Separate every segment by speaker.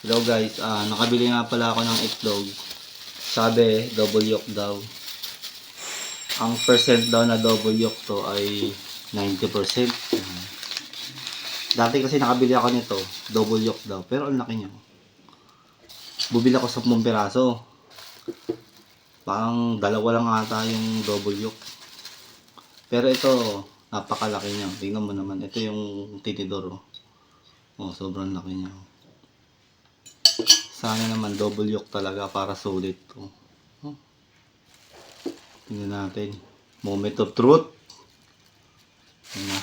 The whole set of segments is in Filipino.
Speaker 1: Hello guys, nakabili nga pala ako ng itlog. Sabi, double yolk daw. Ang percent daw na double yolk to ay 90%. Dati kasi nakabili ako nito, double yolk daw. Pero ang laki niya. Bumili ako 10 piraso. Parang dalawa lang ata yung double yolk. Pero ito, napakalaki niya. Tingnan mo naman, ito yung tinidor. Oh, sobrang laki niya. Sana naman double yolk talaga para solid to. Oh. Tingnan natin. Moment of truth. Ayan.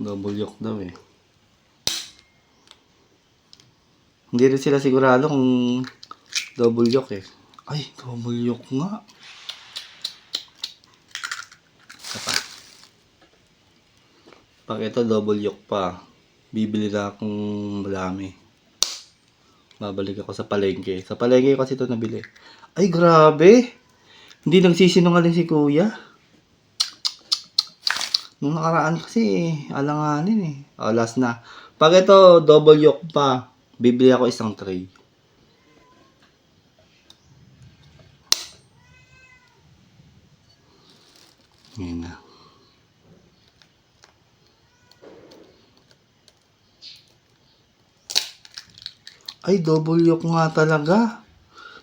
Speaker 1: Double yolk daw eh. Hindi rin sila sigurado kung double yolk eh. Ay, double yolk nga. Isa pa. Pag ito double yolk pa, bibili na akong marami. Babalik ako sa palengke. Sa palengke kasi ito nabili. Ay, grabe! Hindi nagsisinungaling si kuya. Nung nakaraan kasi, alanganin eh. O, last na. Pag ito, double yolk pa, bibili ako isang tray. Ngayon na. Ay, double yolk nga talaga.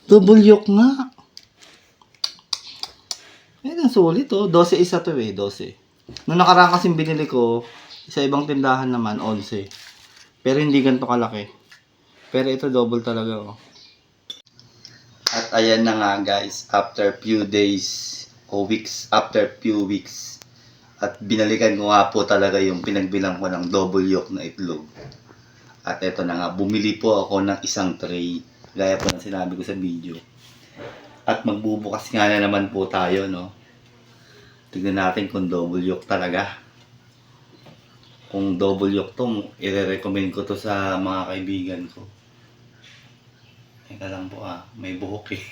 Speaker 1: Double yolk nga. Ayun ang sulit oh. 12 isa to eh. 12. Nung nakaraan kasing binili ko, sa ibang tindahan naman, 11. Pero hindi ganito kalaki. Pero ito double talaga oh. At ayan na nga guys. After few days o weeks. After few weeks. At binalikan ko nga po talaga yung pinagbilang ko ng double yolk na itlog. At eto na nga, bumili po ako ng isang tray. Gaya po ng sinabi ko sa video. At magbubukas nga na naman po tayo, no? Tignan natin kung double yolk talaga. Kung double yolk to, i-recommend ko to sa mga kaibigan ko. Teka lang po may buhok eh.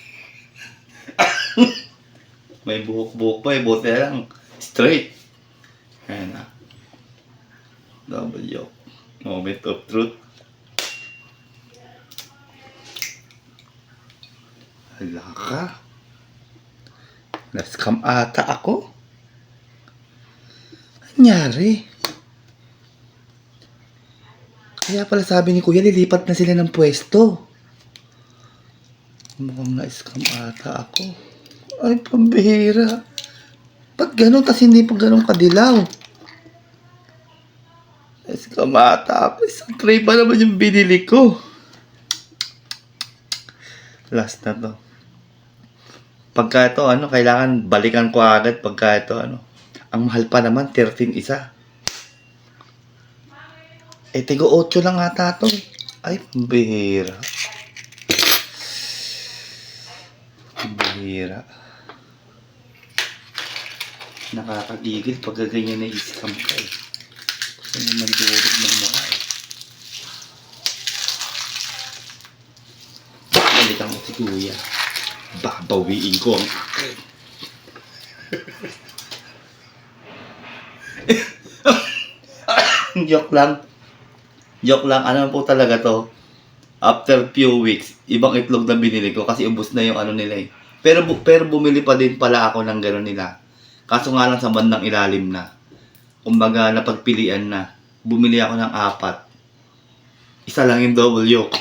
Speaker 1: May buhok-buhok pa eh, buti lang. Straight. Ayan na. Double yolk. Moment of truth. Hala ka. Nascam ata ako. Anyari? Kaya pala sabi ni kuya, lilipat na sila ng pwesto. Mukhang na-scam ata ako. Ay, pambihira. Ba't ganun? Kasi hindi pa ganun kadilaw. Scam ata ako. Isang tray pa naman yung binili ko. Last na to. Pagka ito, kailangan balikan ko agad pagka ito, Ang mahal pa naman, 13 isa. Eh, tigo 8 lang ata to. Ay, bihira. Bihira. Nakakagigil pag ganyan na iskam ka eh. Gusto naman durog ng mukha eh. Balikan ko si kuya. Babawiin ko ang akin. Joke lang. Joke lang. Ano po talaga to? After few weeks, ibang itlog na binili ko kasi ubos na yung nila eh. Pero bumili pa din pala ako ng gano'n nila. Kaso nga lang sa bandang ilalim na. Kumbaga napagpilian na. Bumili ako ng 4. Isa lang yung double yolk.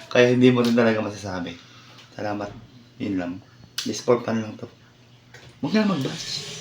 Speaker 1: Kaya hindi mo rin talaga masasabi. Salamat. Yun lang. This for fun lang to. Huwag na mag-bash.